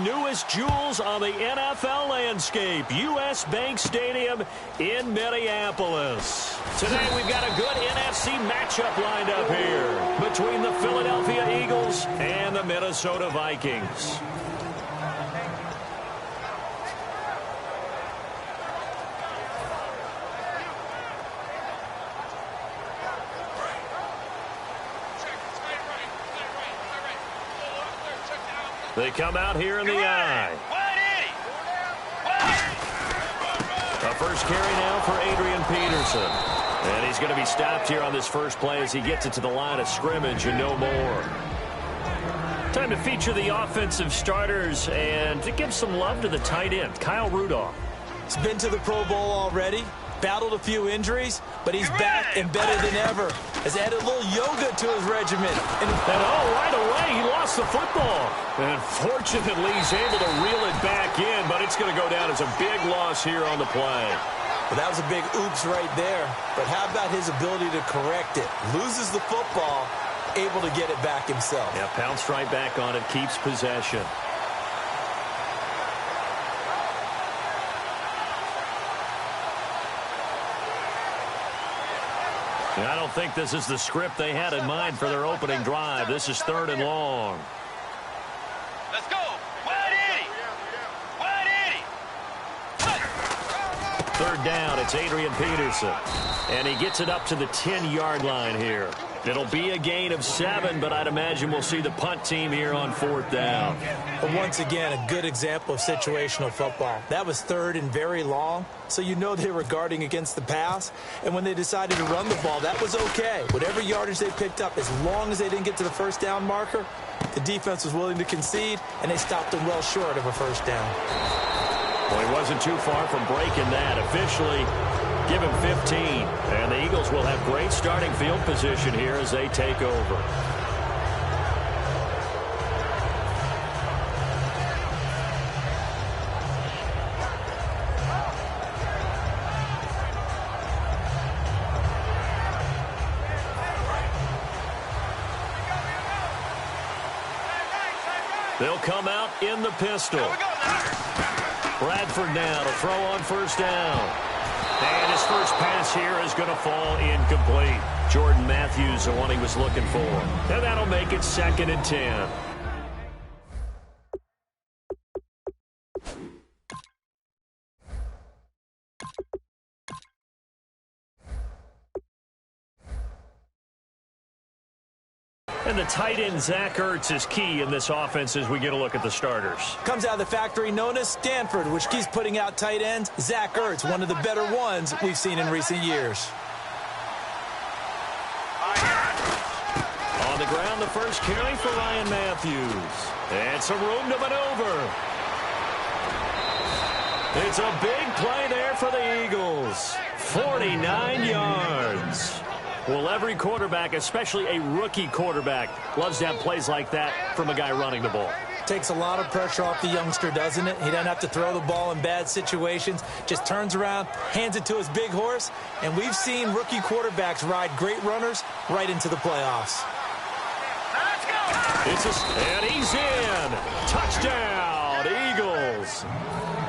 newest jewels on the NFL landscape, U.S. Bank Stadium in Minneapolis. Today we've got a good NFC matchup lined up here between the Philadelphia Eagles and the Minnesota Vikings. They come out here in the eye. A first carry now for Adrian Peterson. And he's going to be stopped here on this first play as he gets it to the line of scrimmage and no more. Time to feature the offensive starters and to give some love to the tight end, Kyle Rudolph. He's been to the Pro Bowl already, battled a few injuries, but he's back and better than ever. Has added a little yoga to his regimen. And right away, he lost the football. And fortunately, he's able to reel it back in, but it's going to go down as a big loss here on the play. Well, that was a big oops right there. But how about his ability to correct it? Loses the football, able to get it back himself. Yeah, pounced right back on it, keeps possession. I don't think this is the script they had in mind for their opening drive. This is 3rd and long. Let's go. Wide 80. 3rd down, it's Adrian Peterson. And he gets it up to the 10-yard line here. It'll be a gain of 7, but I'd imagine we'll see the punt team here on 4th down. But once again, a good example of situational football. That was 3rd and very long, so you know they were guarding against the pass. And when they decided to run the ball, that was okay. Whatever yardage they picked up, as long as they didn't get to the first down marker, the defense was willing to concede, and they stopped them well short of a first down. Well, he wasn't too far from breaking that. Officially, give him 15. And the Eagles will have great starting field position here as they take over. They'll come out in the pistol. Bradford now to throw on 1st down. And his first pass here is going to fall incomplete. Jordan Matthews, the one he was looking for. And that'll make it 2nd and 10. And the tight end, Zach Ertz, is key in this offense as we get a look at the starters. Comes out of the factory known as Stanford, which keeps putting out tight ends. Zach Ertz, one of the better ones we've seen in recent years. On the ground, the first carry for Ryan Matthews. And some room to maneuver. It's a big play there for the Eagles. 49 yards. Well, every quarterback, especially a rookie quarterback, loves to have plays like that from a guy running the ball. Takes a lot of pressure off the youngster, doesn't it? He doesn't have to throw the ball in bad situations. Just turns around, hands it to his big horse. And we've seen rookie quarterbacks ride great runners right into the playoffs. And he's in. Touchdown, Eagles.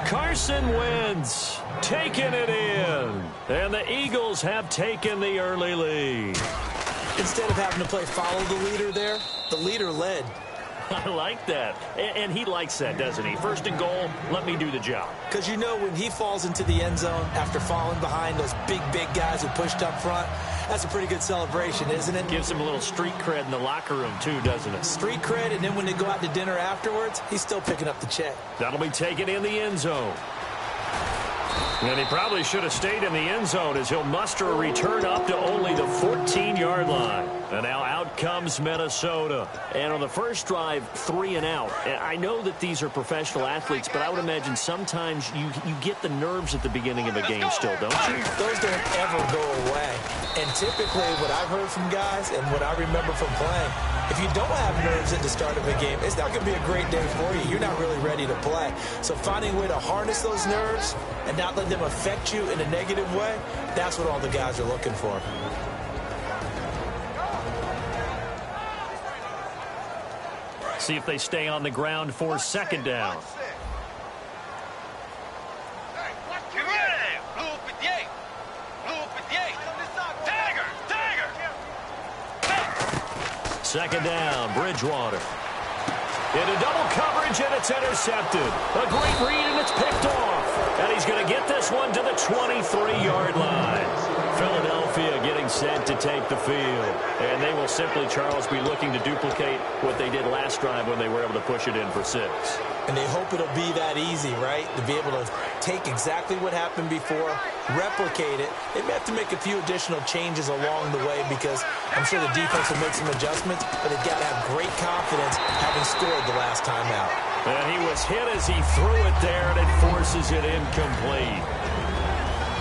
Carson Wentz taking it in. And the Eagles have taken the early lead. Instead of having to play follow the leader there, the leader led. I like that. And he likes that, doesn't he? 1st and goal, let me do the job. Because you know when he falls into the end zone after falling behind those big guys who pushed up front, that's a pretty good celebration, isn't it? Gives him a little street cred in the locker room, too, doesn't it? Street cred, and then when they go out to dinner afterwards, he's still picking up the check. That'll be taken in the end zone. And he probably should have stayed in the end zone as he'll muster a return up to only the 14-yard line. And now out comes Minnesota. And on the first drive, 3 and out. I know that these are professional athletes, but I would imagine sometimes you get the nerves at the beginning of a game still, don't you? Those don't ever go away. And typically what I've heard from guys and what I remember from playing, if you don't have nerves at the start of a game, it's not going to be a great day for you. You're not really ready to play. So finding a way to harness those nerves and not let them affect you in a negative way, that's what all the guys are looking for. see if they stay on the ground for second down. Get ready. Blue 58. Blue 58. Dagger. Dagger. Second down, Bridgewater. Into double coverage, and it's intercepted. A great read, and it's picked off. And he's going to get this one to the 23-yard line. Philadelphia getting set to take the field. And they will simply, Charles, be looking to duplicate what they did last drive when they were able to push it in for 6. And they hope it'll be that easy, right? To be able to take exactly what happened before, replicate it. They may have to make a few additional changes along the way because I'm sure the defense will make some adjustments, but they've got to have great confidence having scored the last time out. And he was hit as he threw it there, and it forces it incomplete.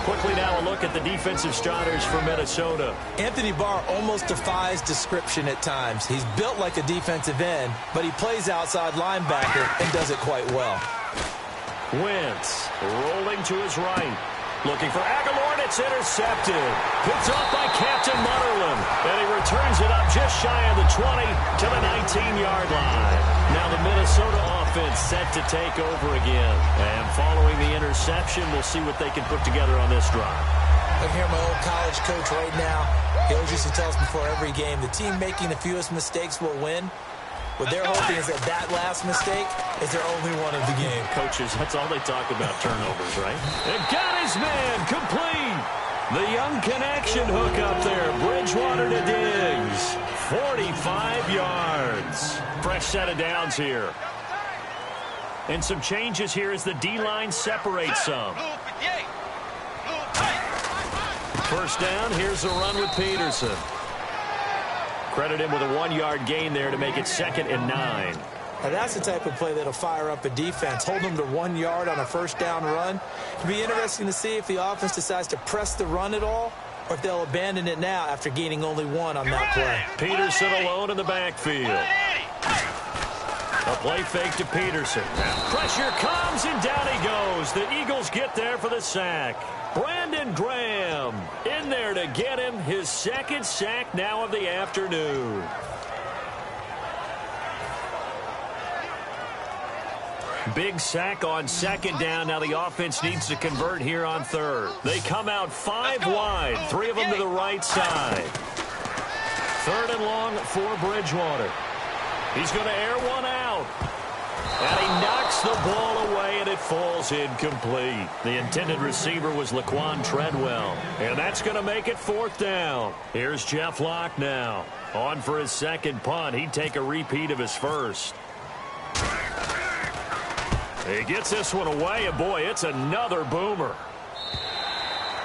Quickly now a look at the defensive starters for Minnesota. Anthony Barr almost defies description at times. He's built like a defensive end, but he plays outside linebacker and does it quite well. Wentz rolling to his right. Looking for Aguilar, and it's intercepted. Picked off by Captain Mutterland. And he returns it up just shy of the 20 to the 19-yard line. Now the Minnesota offense set to take over again. And following the interception, we'll see what they can put together on this drive. I can hear my old college coach right now. He always used to tell us before every game, the team making the fewest mistakes will win. What they're hoping is that last mistake is their only one of the game. Coaches, that's all they talk about, turnovers, right? And got his man complete. The young connection hook up there. Bridgewater to Diggs. 45 yards. Fresh set of downs here. And some changes here as the D-line separates some. Blue 58. Blue tight. First down, here's the run with Peterson. Credit him with a 1-yard gain there to make it 2nd and 9. Now that's the type of play that'll fire up a defense. Hold them to 1 yard on a first down run. It'll be interesting to see if the offense decides to press the run at all or if they'll abandon it now after gaining only 1 on that play. Peterson alone in the backfield. A play fake to Peterson. Pressure comes, and down he goes. The Eagles get there for the sack. Brandon Graham in there to get him his 2nd sack now of the afternoon. Big sack on 2nd down. Now the offense needs to convert here on 3rd. They come out 5 wide, 3 of them to the right side. 3rd and long for Bridgewater. He's going to air one out. And he knocks the ball away, and it falls incomplete. The intended receiver was Laquan Treadwell. And that's going to make it 4th down. Here's Jeff Locke now. On for his 2nd punt. He'd take a repeat of his 1st. He gets this one away, and boy, it's another boomer.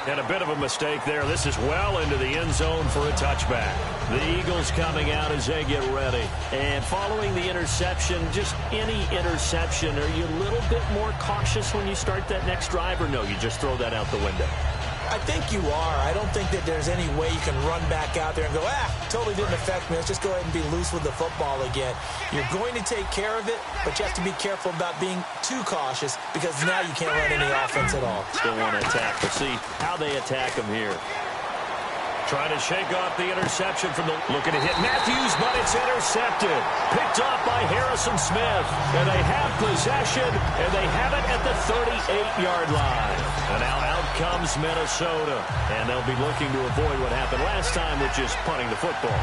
And a bit of a mistake there. This is well into the end zone for a touchback. The Eagles coming out as they get ready. And following the interception, just any interception, are you a little bit more cautious when you start that next drive, or no, you just throw that out the window? I think you are. I don't think that there's any way you can run back out there and go, totally didn't affect me. Let's just go ahead and be loose with the football again. You're going to take care of it, but you have to be careful about being too cautious because now you can't run any offense at all. Still want to attack. We'll see how they attack him here. Trying to shake off the interception from the looking to hit Matthews, but it's intercepted. Picked off by Harrison Smith. And they have possession, and they have it at the 38-yard line. And now out comes Minnesota. And they'll be looking to avoid what happened last time with just punting the football.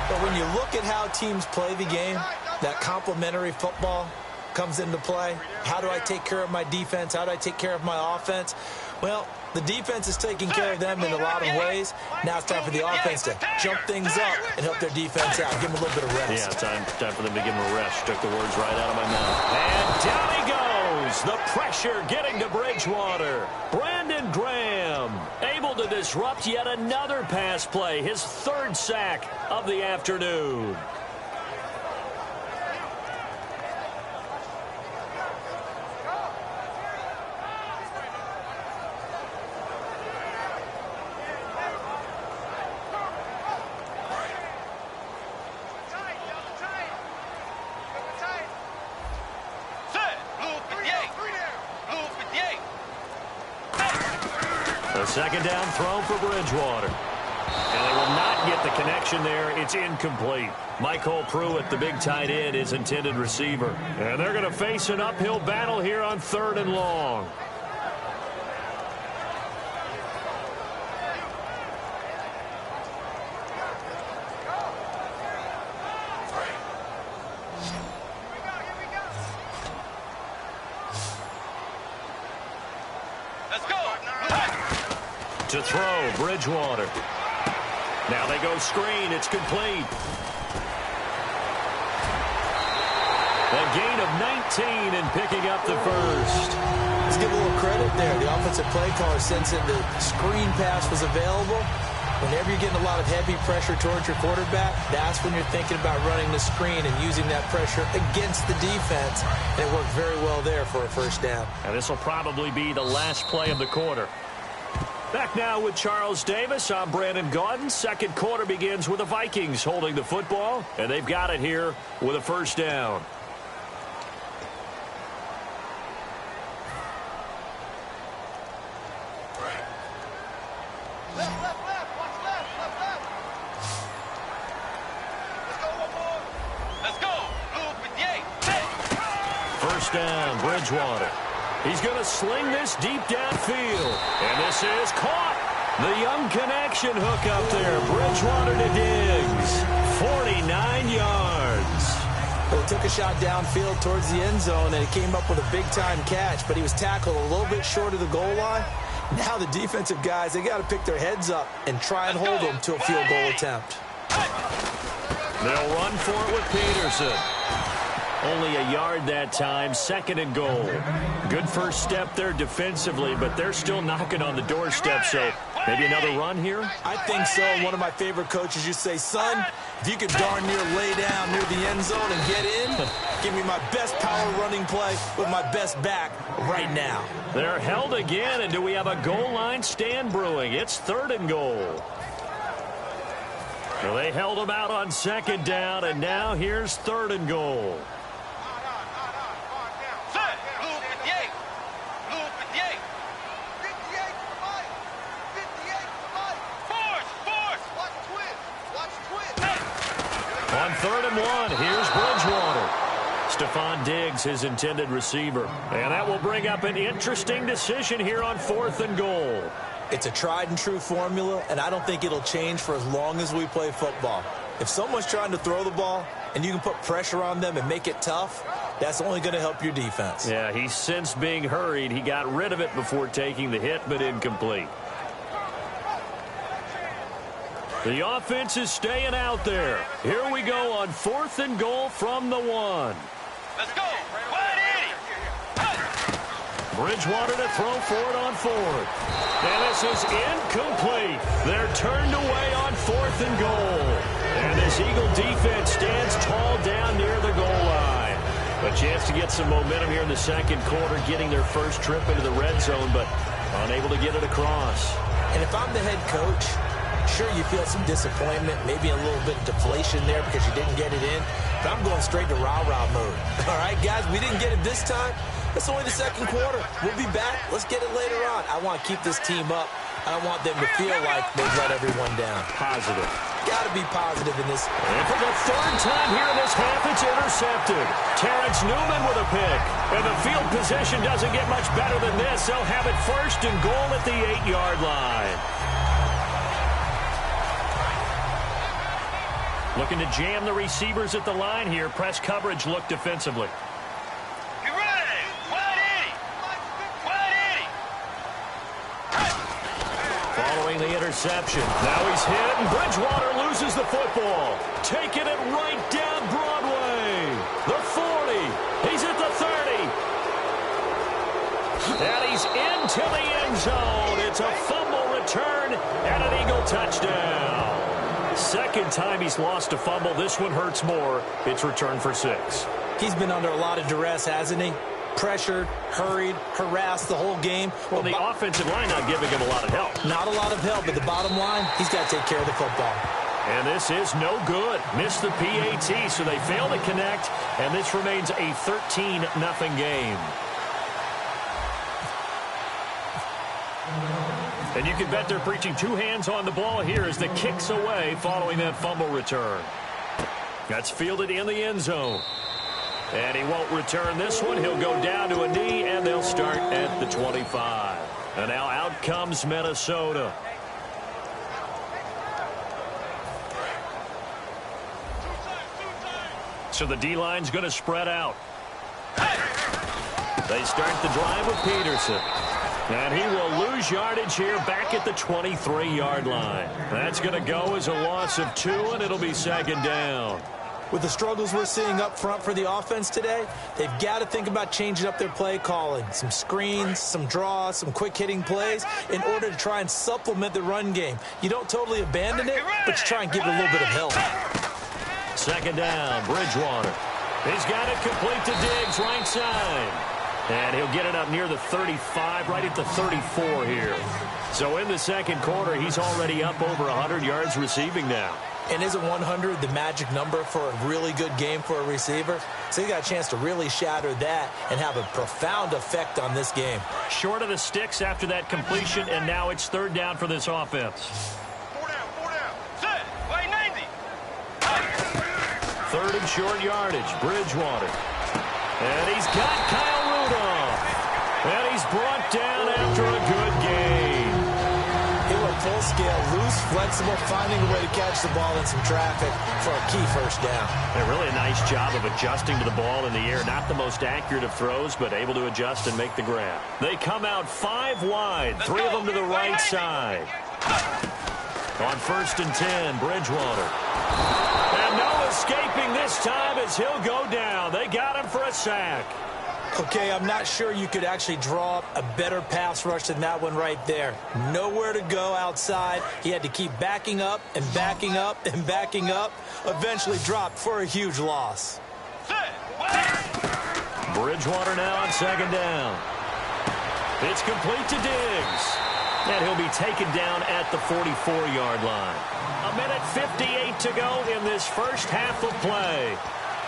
But when you look at how teams play the game, that complementary football comes into play. How do I take care of my defense? How do I take care of my offense? Well, the defense is taking care of them in a lot of ways. Now it's time for the offense to jump things up and help their defense out. Give them a little bit of rest. Yeah, time for them to give them a rest. Took the words right out of my mouth. And down he goes. The pressure getting to Bridgewater. Brandon Graham able to disrupt yet another pass play. His 3rd sack of the afternoon. A 2nd down throw for Bridgewater. And they will not get the connection there. It's incomplete. Michael Pruitt, the big tight end, is intended receiver. And they're going to face an uphill battle here on 3rd and long. To throw, Bridgewater. Now they go screen. It's complete. A gain of 19 and picking up the first. Let's give a little credit there. The offensive play caller sensing the screen pass was available. Whenever you're getting a lot of heavy pressure towards your quarterback, that's when you're thinking about running the screen and using that pressure against the defense. And it worked very well there for a first down. And this will probably be the last play of the quarter. Back now with Charles Davis. I'm Brandon Gaudin. Second quarter begins with the Vikings holding the football, and they've got it here with a first down. First down, Bridgewater. He's going to sling this deep downfield. And this is caught. The young connection hook up there. Bridgewater to Diggs. 49 yards. Well, he took a shot downfield towards the end zone, and he came up with a big-time catch, but he was tackled a little bit short of the goal line. Now the defensive guys, they got to pick their heads up and try and hold them to a field goal attempt. They'll run for it with Peterson. Only a yard that time, 2nd and goal. Good first step there defensively, but they're still knocking on the doorstep, so maybe another run here? I think so. One of my favorite coaches used to say, son, if you could darn near lay down near the end zone and get in, give me my best power running play with my best back right now. They're held again, and do we have a goal line stand brewing? It's 3rd and goal. Well, they held them out on 2nd down, and now here's 3rd and goal. On 3rd and 1, here's Bridgewater. Stephon Diggs, his intended receiver. And that will bring up an interesting decision here on 4th and goal. It's a tried-and-true formula, and I don't think it'll change for as long as we play football. If someone's trying to throw the ball and you can put pressure on them and make it tough, that's only going to help your defense. Yeah, he sensed being hurried. He got rid of it before taking the hit, but incomplete. The offense is staying out there. Here we go on 4th and goal from the 1. Let's go. Bridgewater to throw for it on 4th. And this is incomplete. They're turned away on 4th and goal. And this Eagle defense stands tall down near the goal line. A chance to get some momentum here in the 2nd quarter, getting their first trip into the red zone, but unable to get it across. And if I'm the head coach, sure, you feel some disappointment, maybe a little bit of deflation there because you didn't get it in. But I'm going straight to rah-rah mode. All right, guys, we didn't get it this time. It's only the 2nd quarter. We'll be back. Let's get it later on. I want to keep this team up. I don't want them to feel like they've let everyone down. Positive. Got to be positive in this. And for the 3rd time here in this half, it's intercepted. Terrence Newman with a pick. And the field position doesn't get much better than this. They'll have it 1st and goal at the 8-yard line. Looking to jam the receivers at the line here. Press coverage look defensively. Get ready. 180. 180. Following the interception. Now he's hit, and Bridgewater loses the football. Taking it right down Broadway. The 40. He's at the 30. And he's into the end zone. It's a fumble return and an Eagle touchdown. 2nd time he's lost a fumble. This one hurts more. It's returned for 6. He's been under a lot of duress, hasn't he? Pressured, hurried, harassed the whole game. Well, the offensive line not giving him a lot of help. Not a lot of help, but the bottom line, he's got to take care of the football. And this is no good. Missed the PAT, so they fail to connect, and this remains a 13-0 game. And you can bet they're preaching two hands on the ball here as the kick's away following that fumble return. That's fielded in the end zone. And he won't return this one. He'll go down to a knee, and they'll start at the 25. And now out comes Minnesota. So the D-line's going to spread out. They start the drive with Peterson. And he will lose yardage here back at the 23-yard line. That's going to go as a loss of 2, and it'll be second down. With the struggles we're seeing up front for the offense today, they've got to think about changing up their play calling. Some screens, some draws, some quick-hitting plays in order to try and supplement the run game. You don't totally abandon it, but you try and give it a little bit of help. Second down, Bridgewater. He's got it complete to Diggs, right side. And he'll get it up near the 35, right at the 34 here. So in the second quarter, he's already up over 100 yards receiving now. And isn't 100 the magic number for a really good game for a receiver? So he got a chance to really shatter that and have a profound effect on this game. Short of the sticks after that completion, and now it's third down for this offense. 4 down. Set. Play 90. Third and short yardage, Bridgewater. And he's got Kyle Rudolph. And he's brought down after a good game. He went full scale, loose, flexible, finding a way to catch the ball in some traffic for a key first down. And really a nice job of adjusting to the ball in the air. Not the most accurate of throws, but able to adjust and make the grab. They come out 5 wide, 3 of them to the right side. On 1st and 10, Bridgewater. And no escaping this time as he'll go down. They got him for a sack. Okay, I'm not sure you could actually draw up a better pass rush than that one right there. Nowhere to go outside. He had to keep backing up and backing up and backing up. Eventually dropped for a huge loss. Bridgewater now on second down. It's complete to Diggs. And he'll be taken down at the 44-yard line. 1:58 to go in this first half of play.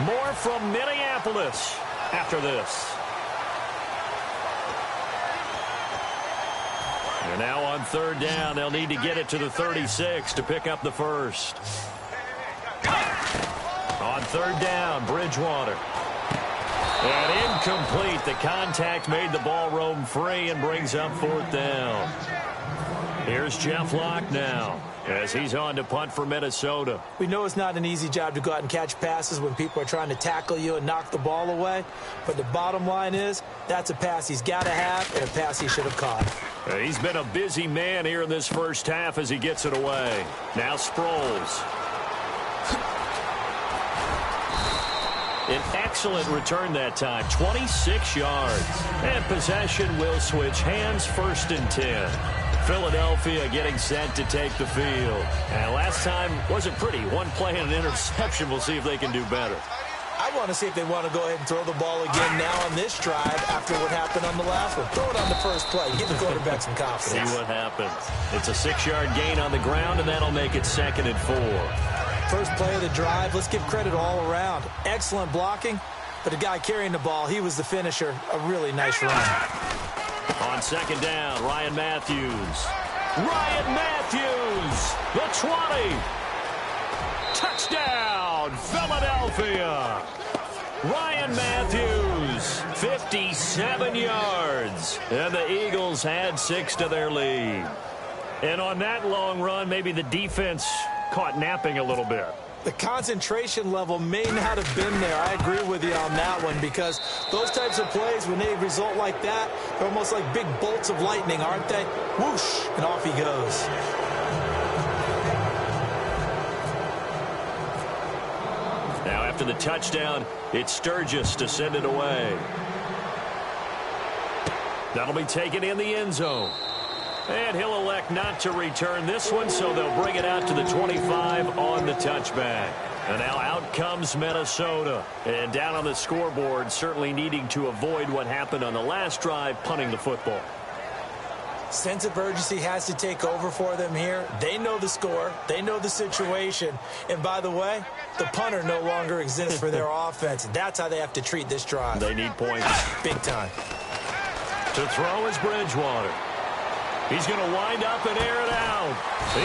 More from Minneapolis after this. And now on third down, they'll need to get it to the 36 to pick up the first. On third down, Bridgewater. And incomplete. The contact made the ball roam free and brings up fourth down. Here's Jeff Locke now as he's on to punt for Minnesota. We know it's not an easy job to go out and catch passes when people are trying to tackle you and knock the ball away. But the bottom line is that's a pass he's got to have and a pass he should have caught. He's been a busy man here in this first half as he gets it away. Now Sproles. An excellent return that time, 26 yards. And possession will switch hands, 1st and 10. Philadelphia getting set to take the field. And last time wasn't pretty. One play and an interception. We'll see if they can do better. I want to see if they want to go ahead and throw the ball again now on this drive after what happened on the last one. Throw it on the first play. Give the quarterback some confidence. See what happens. It's a 6-yard gain on the ground, and that'll make it 2nd and 4. First play of the drive. Let's give credit all around. Excellent blocking, but the guy carrying the ball, he was the finisher. A really nice run. On second down, Ryan Matthews. Ryan Matthews, the 20. Touchdown, Philadelphia. Ryan Matthews, 57 yards. And the Eagles had 6 to their lead. And on that long run, maybe the defense caught napping a little bit. The concentration level may not have been there. I agree with you on that one because those types of plays, when they result like that, they're almost like big bolts of lightning, aren't they? Whoosh, and off he goes. Now after the touchdown, it's Sturgis to send it away. That'll be taken in the end zone. And he'll elect not to return this one, so they'll bring it out to the 25 on the touchback. And now out comes Minnesota. And down on the scoreboard, certainly needing to avoid what happened on the last drive, punting the football. Sense of urgency has to take over for them here. They know the score. They know the situation. And by the way, the punter no longer exists for their offense. That's how they have to treat this drive. They need points. Big time. To throw is Bridgewater. He's going to wind up and air it out.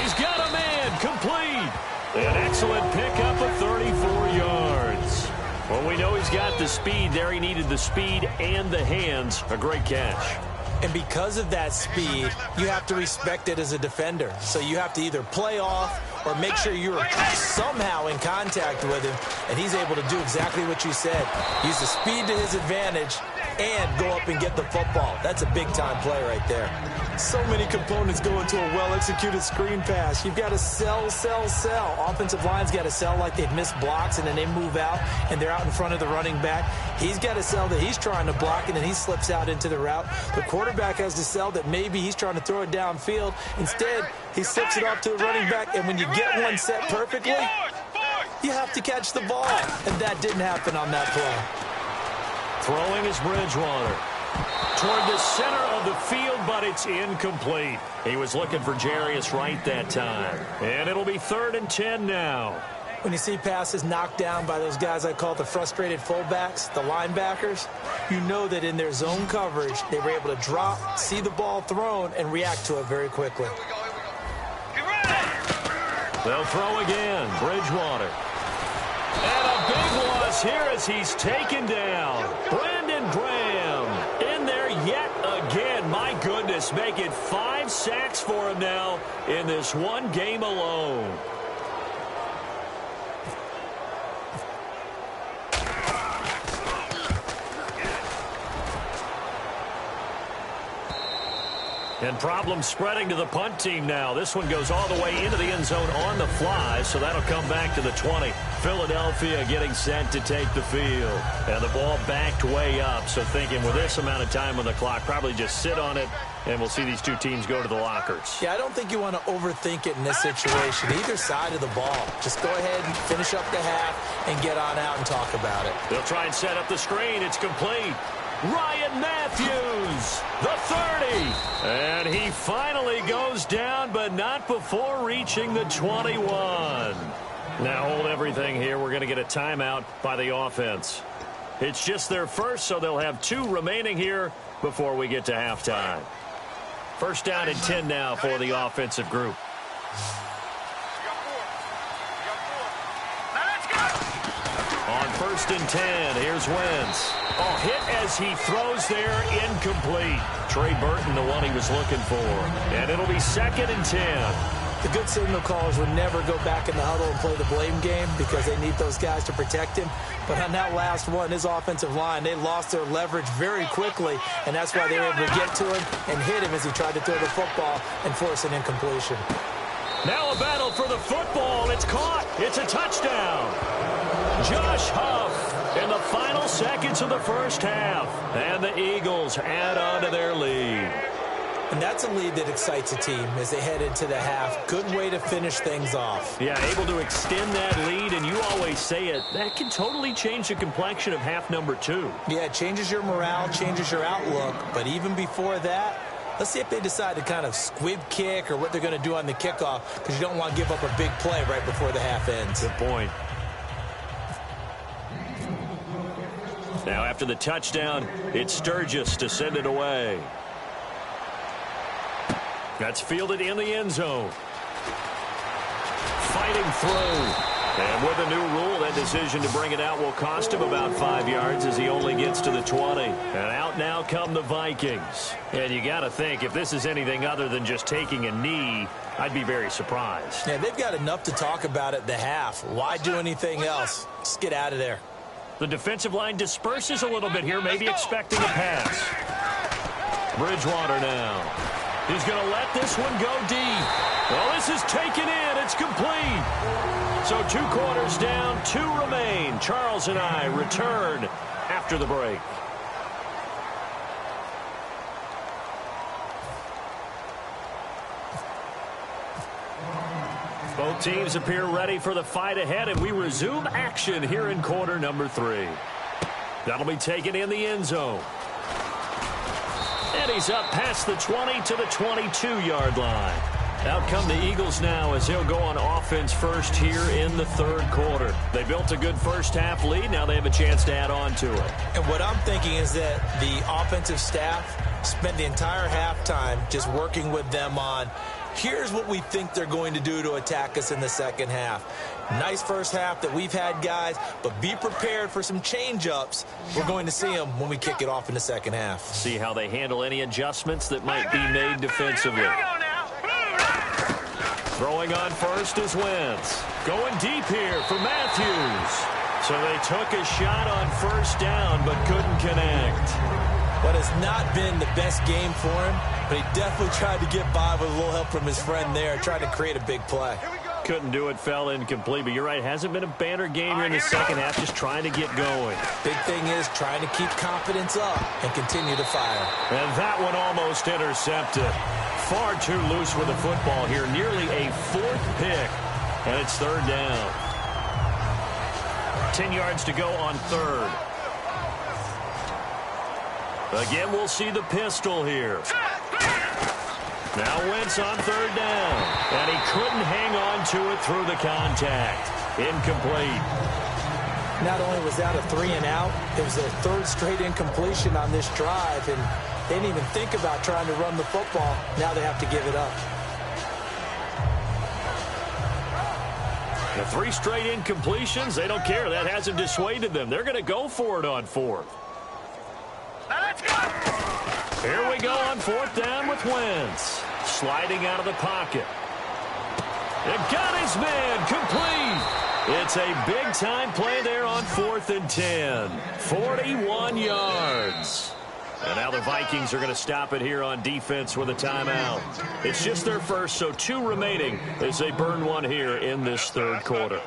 He's got a man, complete. An excellent pickup of 34 yards. Well, we know he's got the speed there. He needed the speed and the hands. A great catch. And because of that speed, you have to respect it as a defender. So you have to either play off or make sure you're somehow in contact with him, and he's able to do exactly what you said. Use the speed to his advantage and go up and get the football. That's a big-time play right there. So many components go into a well-executed screen pass. You've got to sell. Offensive line's got to sell like they've missed blocks, and then they move out, and they're out in front of the running back. He's got to sell that he's trying to block, and then he slips out into the route. The quarterback has to sell that maybe he's trying to throw it downfield. Instead, he slips it off to the running back, and when you get one set perfectly, you have to catch the ball. And that didn't happen on that play. Throwing is Bridgewater. Toward the center of the field, but it's incomplete. He was looking for Jarius Wright that time. And it'll be 3rd and 10 now. When you see passes knocked down by those guys I call the frustrated fullbacks, the linebackers, you know that in their zone coverage, they were able to drop, see the ball thrown, and react to it very quickly. They'll throw again. Bridgewater. And a big loss here as he's taken down. Brandon Graham in there yet again. My goodness, make it 5 sacks for him now in this one game alone. And problems spreading to the punt team now. This one goes all the way into the end zone on the fly, so that'll come back to the 20. Philadelphia getting set to take the field. And the ball backed way up, so thinking with this amount of time on the clock, probably just sit on it, and we'll see these two teams go to the lockers. Yeah, I don't think you want to overthink it in this situation. Either side of the ball. Just go ahead and finish up the half and get on out and talk about it. They'll try and set up the screen. It's complete. Ryan Matthews, the 30. And he finally goes down, but not before reaching the 21. Now hold everything here. We're going to get a timeout by the offense. It's just their first, so they'll have 2 remaining here before we get to halftime. 1st down and 10 now for the offensive group. On 1st and 10, here's Wentz. Oh, hit as he throws there, incomplete. Trey Burton, the one he was looking for. And it'll be 2nd and 10. The good signal callers would never go back in the huddle and play the blame game because they need those guys to protect him. But on that last one, his offensive line, they lost their leverage very quickly, and that's why they were able to get to him and hit him as he tried to throw the football and force an incompletion. Now a battle for the football. It's caught. It's a touchdown. Josh Huff in the final seconds of the first half. And the Eagles add on to their lead. And that's a lead that excites a team as they head into the half. Good way to finish things off. Yeah, able to extend that lead, and you always say it, that can totally change the complexion of half number 2. Yeah, it changes your morale, changes your outlook. But even before that, let's see if they decide to kind of squib kick or what they're going to do on the kickoff, because you don't want to give up a big play right before the half ends. Good point. Now after the touchdown, it's Sturgis to send it away. That's fielded in the end zone. Fighting through. And with a new rule, that decision to bring it out will cost him about 5 yards as he only gets to the 20. And out now come the Vikings. And you got to think, if this is anything other than just taking a knee, I'd be very surprised. Yeah, they've got enough to talk about at the half. Why do anything else? Just get out of there. The defensive line disperses a little bit here, maybe expecting a pass. Bridgewater now. He's going to let this one go deep. Well, this is taken in. It's complete. So 2 quarters down, 2 remain. Charles and I return after the break. Both teams appear ready for the fight ahead, and we resume action here in quarter number 3. That'll be taken in the end zone. And he's up past the 20 to the 22-yard line. Out come the Eagles now as he'll go on offense first here in the 3rd quarter. They built a good first half lead. Now they have a chance to add on to it. And what I'm thinking is that the offensive staff Spent the entire halftime just working with them on, here's what we think they're going to do to attack us in the second half. Nice first half that we've had, guys, but be prepared for some change-ups. We're going to see them when we kick it off in the second half. See how they handle any adjustments that might be made defensively. Throwing on first is Wentz. Going deep here for Matthews. So they took a shot on first down but couldn't connect. What has not been the best game for him, but he definitely tried to get by with a little help from his friend there, trying to create a big play. Couldn't do it, fell incomplete, but you're right, hasn't been a banner game here in the second half, just trying to get going. Big thing is trying to keep confidence up and continue to fire. And that one almost intercepted. Far too loose with the football here, nearly a fourth pick, and it's third down. 10 yards to go on third. Again, we'll see the pistol here. Now Wentz on third down. And he couldn't hang on to it through the contact. Incomplete. Not only was that a 3-and-out, it was their third straight incompletion on this drive, and they didn't even think about trying to run the football. Now they have to give it up. The 3 straight incompletions, they don't care. That hasn't dissuaded them. They're going to go for it on fourth. Now let's go. Here we go on fourth down with Wentz. Sliding out of the pocket. It got his man complete. It's a big-time play there on 4th and 10. 41 yards. And now the Vikings are going to stop it here on defense with a timeout. It's just their first, so 2 remaining as they burn one here in this third quarter.